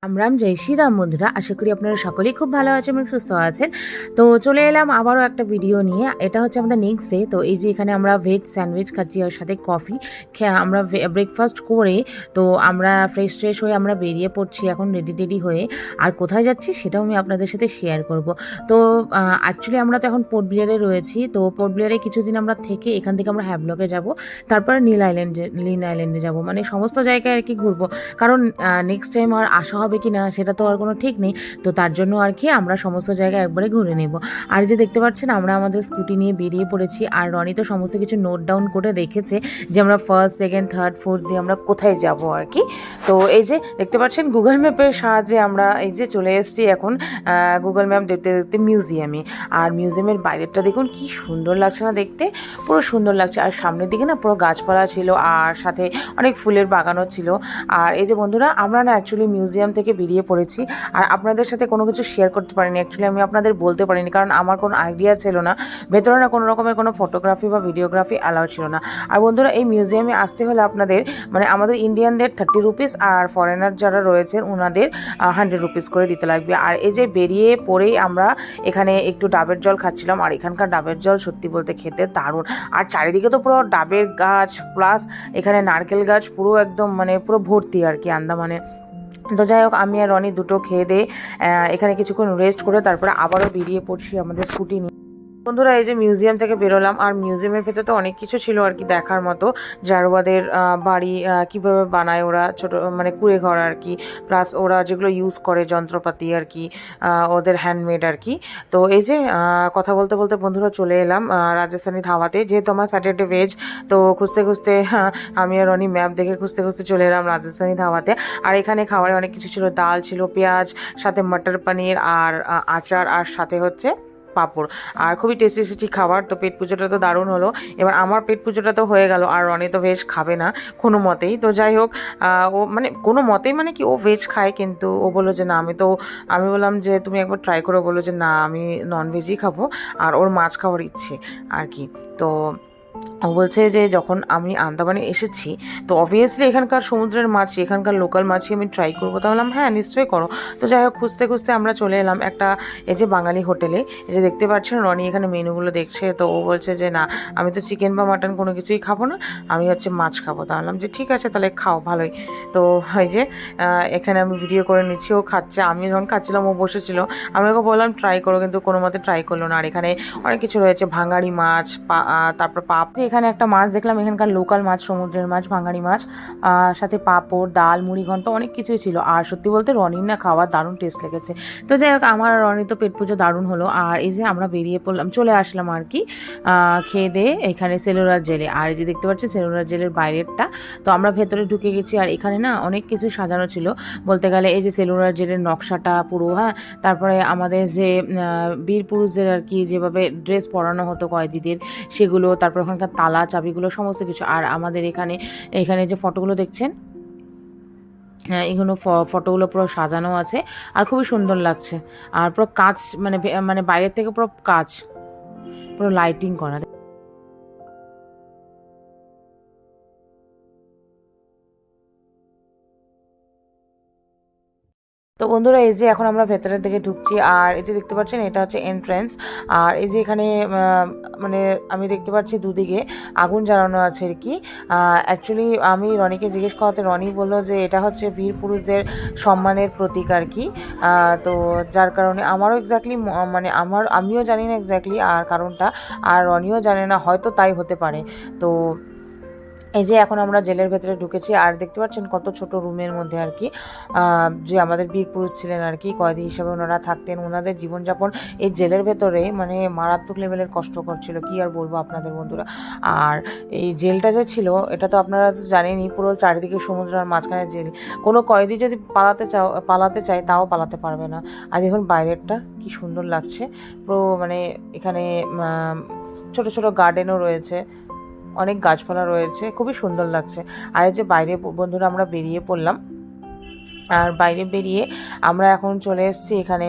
রাম জয় শ্রীরাম বন্ধুরা, আশা করি আপনারা সকলেই খুব ভালো আছেন এবং সুস্থ আছেন। তো চলে এলাম আবারও একটা ভিডিও নিয়ে। এটা হচ্ছে আমাদের নেক্সট ডে। তো এই যে এখানে আমরা ভেজ স্যান্ডউইচ খাচ্ছি আর সাথে কফি খেয়ে আমরা ব্রেকফাস্ট করে তো আমরা ফ্রেশ হয়ে আমরা বেরিয়ে পড়ছি এখন রেডি হয়ে। আর কোথায় যাচ্ছি সেটাও আমি আপনাদের সাথে শেয়ার করব। তো অ্যাকচুয়ালি আমরা তো এখন পোর্ট ব্লেয়ারে রয়েছি। তো পোর্ট ব্লেয়ারে কিছুদিন আমরা থেকে এখান থেকে আমরা হ্যাভলকে যাব, তারপরে নীল আইল্যান্ডে যাব, মানে সমস্ত জায়গায় আর কি ঘুরবো। কারণ নেক্সট টাইম আর আসা হবে কি না সেটা তো আর কোনো ঠিক নেই। তো তার জন্য আর কি আমরা সমস্ত জায়গায় একবারে ঘুরে নেব। আর যে দেখতে পাচ্ছেন আমরা আমাদের স্কুটি নিয়ে বেরিয়ে পড়েছি। আর রনি তো সমস্ত কিছু নোট ডাউন করে রেখেছে যে আমরা ফার্স্ট সেকেন্ড থার্ড ফোর্থ দিয়ে আমরা কোথায় যাব আর কি। তো এই যে দেখতে পাচ্ছেন গুগল ম্যাপের সাহায্যে আমরা এই যে চলে এসেছি এখন গুগল ম্যাপ দেখতে দেখতে মিউজিয়ামে। আর মিউজিয়ামের বাইরেটা দেখুন কি সুন্দর লাগছে না দেখতে, পুরো সুন্দর লাগছে। আর সামনের দিকে না পুরো গাছপালা ছিল আর সাথে অনেক ফুলের বাগানও ছিল। আর এই যে বন্ধুরা আমরা না অ্যাকচুয়ালি মিউজিয়াম থেকে বেরিয়ে পড়েছি আর আপনাদের সাথে কোনো কিছু শেয়ার করতে পারিনি। অ্যাকচুয়ালি আমি আপনাদের বলতে পারিনি কারণ আমার কোনো আইডিয়া ছিল না, ভেতরে না কোনো রকমের কোনো ফটোগ্রাফি বা ভিডিওগ্রাফি অ্যালাউ ছিল না। আর বন্ধুরা এই মিউজিয়ামে আসতে হলে আপনাদের মানে আমাদের ইন্ডিয়ানদের 30 রুপিস আর ফরেনার যারা রয়েছেন ওনাদের 100 রুপিস করে দিতে লাগবে। আর এই যে বেরিয়ে পড়েই আমরা এখানে একটু ডাবের জল খাচ্ছিলাম। আর এখানকার ডাবের জল সত্যি বলতে খেতে দারুণ। আর চারিদিকে তো পুরো ডাবের গাছ প্লাস এখানে নারকেল গাছ পুরো একদম মানে পুরো ভর্তি আর কি আন্দামানে। তো যাই হোক আমি আর রনি দুটো খেয়ে দিয়ে এখানে কিছুক্ষণ রেস্ট করে তারপরে আবারও বেরিয়ে পড়ছি আমাদের স্কুটি নিয়ে। বন্ধুরা এই যে মিউজিয়াম থেকে বেরোলাম আর মিউজিয়ামের ভেতরে তো অনেক কিছু ছিল আর কি দেখার মতো। জারোয়াদের বাড়ি কীভাবে বানায় ওরা, ছোট মানে কুঁড়ে ঘর আর কি, প্লাস ওরা যেগুলো ইউজ করে যন্ত্রপাতি আর কি, ওদের হ্যান্ডমেড আর কি। তো এই যে কথা বলতে বলতে বন্ধুরা চলে এলাম রাজস্থানি ধাওয়াতে, যেহেতু আমার স্যাটারডে ভেজ। তো খুঁজতে আমি আর রনি ম্যাপ দেখে খুঁজতে চলে এলাম রাজস্থানি ধাওয়াতে। আর এখানে খাবারে অনেক কিছু ছিল, ডাল ছিল, পেঁয়াজ, সাথে মটর পনির আর আচার আর সাথে হচ্ছে পাঁপড়। আর খুবই টেস্টি খাবার। তো পেট পুজোটা তো দারুণ হলো। এবার আমার পেট পুজোটা তো হয়ে গেল আর রনি তো ভেজ খাবে না কোনো মতেই। তো যাই হোক ও মানে কোনো মতেই মানে কি ও ভেজ খায় কিন্তু ও বললো যে না আমি বললাম যে তুমি একবার ট্রাই করে, বললো যে না আমি ননভেজই খাবো আর ওর মাছ খাওয়ার ইচ্ছে আর কি। তো ও বলছে যে যখন আমি আন্দামানে এসেছি তো অবভিয়াসলি এখানকার সমুদ্রের মাছই, এখানকার লোকাল মাছই আমি ট্রাই করবো। তা বললাম হ্যাঁ নিশ্চয়ই করো। তো যাই হোক খুঁজতে আমরা চলে এলাম একটা এই যে বাঙালি হোটেলে। এই যে দেখতে পাচ্ছেন রনি এখানে মেনুগুলো দেখছে। তো ও বলছে যে না আমি তো চিকেন বা মাটন কোনো কিছুই খাবো না, আমি হচ্ছে মাছ খাবো। তা বললাম যে ঠিক আছে তাহলে খাও, ভালোই। তো এই যে এখানে আমি ভিডিও করে নিচ্ছি, ও খাচ্ছে। আমি যখন খাচ্ছিলাম ও বসেছিল, আমি ওকে বললাম ট্রাই করো কিন্তু কোনো মতে ট্রাই করলো না। আর এখানে অনেক কিছু রয়েছে, ভাঙাড়ি মাছ, তারপর পাপ। এখানে একটা মাছ দেখলাম, এখানকার লোকাল মাছ, সমুদ্রের মাছ, ভাঙাড়ি মাছ, সাথে পাঁপড়, ডাল, মুড়ি ঘন্ট, অনেক কিছুই ছিল। আর সত্যি বলতে রনির না খাওয়ার দারুণ টেস্ট লেগেছে। তো যাই হোক আমার রনি তো পেট পুজো দারুণ হলো। আর এই যে আমরা বেরিয়ে পড়লাম, চলে আসলাম আর কি খেয়ে দিয়ে এখানে সেলুলার জেলে। আর এই যে দেখতে পাচ্ছি সেলুলার জেলের বাইরেরটা। তো আমরা ভেতরে ঢুকে গেছি আর এখানে না অনেক কিছু সাজানো ছিল বলতে গেলে। এই যে সেলুলার জেলের নকশাটা পুরো, হ্যাঁ, তারপরে আমাদের যে বীর পুরুষদের আর কি যেভাবে ড্রেস পরানো হতো কয়েদিদের সেগুলো, তারপর ওখানকার তালা চাবিগুলো সমস্ত কিছু। আর আমাদের এখানে যে ফটোগুলো দেখছেন, হ্যাঁ এগুলো ফটোগুলো পুরো সাজানো আছে আর খুবই সুন্দর লাগছে। আর পুরো কাঁচ মানে মানে বাইরের থেকে পুরো কাঁচ, পুরো লাইটিং করা। তো বন্ধুরা এই যে এখন আমরা ভেতরের দিকে ঢুকছি আর এই যে দেখতে পাচ্ছেন এটা হচ্ছে এন্ট্রেন্স। আর এই যে এখানে মানে আমি দেখতে পাচ্ছি দুদিকে আগুন জ্বালানো আছে আর কি। অ্যাকচুয়ালি আমি রনিকে জিজ্ঞেস করাতে রনি বললো যে এটা হচ্ছে বীর পুরুষদের সম্মানের প্রতীক আর কি। তো যার কারণে আমারও এক্স্যাক্টলি মানে আমিও জানি না এক্স্যাক্টলি আর কারণটা, আর রনিও জানে না, হয়তো তাই হতে পারে। তো এই যে এখন আমরা জেলের ভেতরে ঢুকেছি আর দেখতে পাচ্ছেন কত ছোট রুমের মধ্যে আর কি যে আমাদের বীর পুরুষ ছিলেন আর কি, কয়েদি হিসাবে ওনারা থাকতেন। ওনাদের জীবনযাপন এই জেলের ভেতরে মানে মারাত্মক লেভেলের কষ্ট করছিল, কি আর বলবো আপনাদের বন্ধুরা। আর এই জেলটা যে ছিল এটা তো আপনারা জানেনই, পুরো চারিদিকে সমুদ্র আর মাঝখানে জেল। কোনো কয়েদি যদি পালাতে চায় তাও পালাতে পারবে না। আর দেখুন বাইরেরটা কি সুন্দর লাগছে পুরো, মানে এখানে ছোট ছোট গার্ডেনও রয়েছে, অনেক গাছপালা রয়েছে, খুবই সুন্দর লাগছে। আর এই যে বাইরে বন্ধুরা আমরা বেরিয়ে পড়লাম আর বাইরে বেরিয়ে আমরা এখন চলে এসেছি এখানে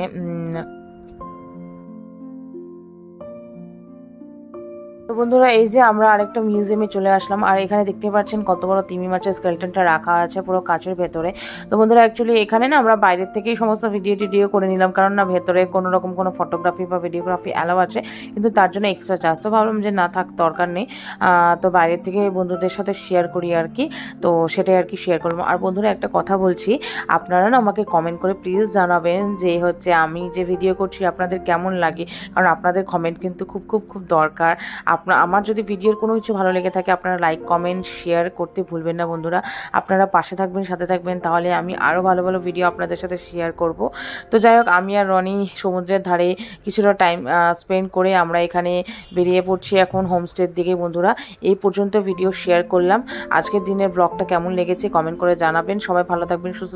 তো তো বন্ধুরা এই যে আমরা আরেকটা মিউজিয়ামে চলে আসলাম, আর এখানে দেখতে পাচ্ছেন কত বড় তিমি মাছের স্কেলটনটা রাখা আছে পুরো কাচের ভেতরে। তো বন্ধুরা অ্যাকচুয়ালি এখানে না আমরা বাইরের থেকেই সমস্ত ভিডিও করে নিলাম, কারণ না ভেতরে কোনো রকম কোনো ফটোগ্রাফি বা ভিডিওগ্রাফি অ্যালাউ আছে, কিন্তু তার জন্য এক্সট্রা চার্জ। তো ভাবলাম যে না থাক, দরকার নেই, তো বাইরের থেকে বন্ধুদের সাথে শেয়ার করি আর কি। তো সেটাই আর কি শেয়ার করবো। আর বন্ধুরা একটা কথা বলছি, আপনারা না আমাকে কমেন্ট করে প্লিজ জানাবেন যে হচ্ছে আমি যে ভিডিও করছি আপনাদের কেমন লাগে, কারণ আপনাদের কমেন্ট কিন্তু খুব খুব খুব দরকার। আমার যদি ভিডিওর কোনো কিছু ভালো লেগে থাকে আপনারা লাইক কমেন্ট শেয়ার করতে ভুলবেন না বন্ধুরা। আপনারা পাশে থাকবেন, সাথে থাকবেন, তাহলে আমি আরও ভালো ভালো ভিডিও আপনাদের সাথে শেয়ার করব। তো যাই হোক, আমি আর রনি সমুদ্রের ধারে কিছুটা টাইম স্পেন্ড করে আমরা এখানে বেরিয়ে পড়ছি এখন হোমস্টের দিকে বন্ধুরা। এই পর্যন্ত ভিডিও শেয়ার করলাম। আজকের দিনের ব্লগটা কেমন লেগেছে কমেন্ট করে জানাবেন। সবাই ভালো থাকবেন, সুস্থ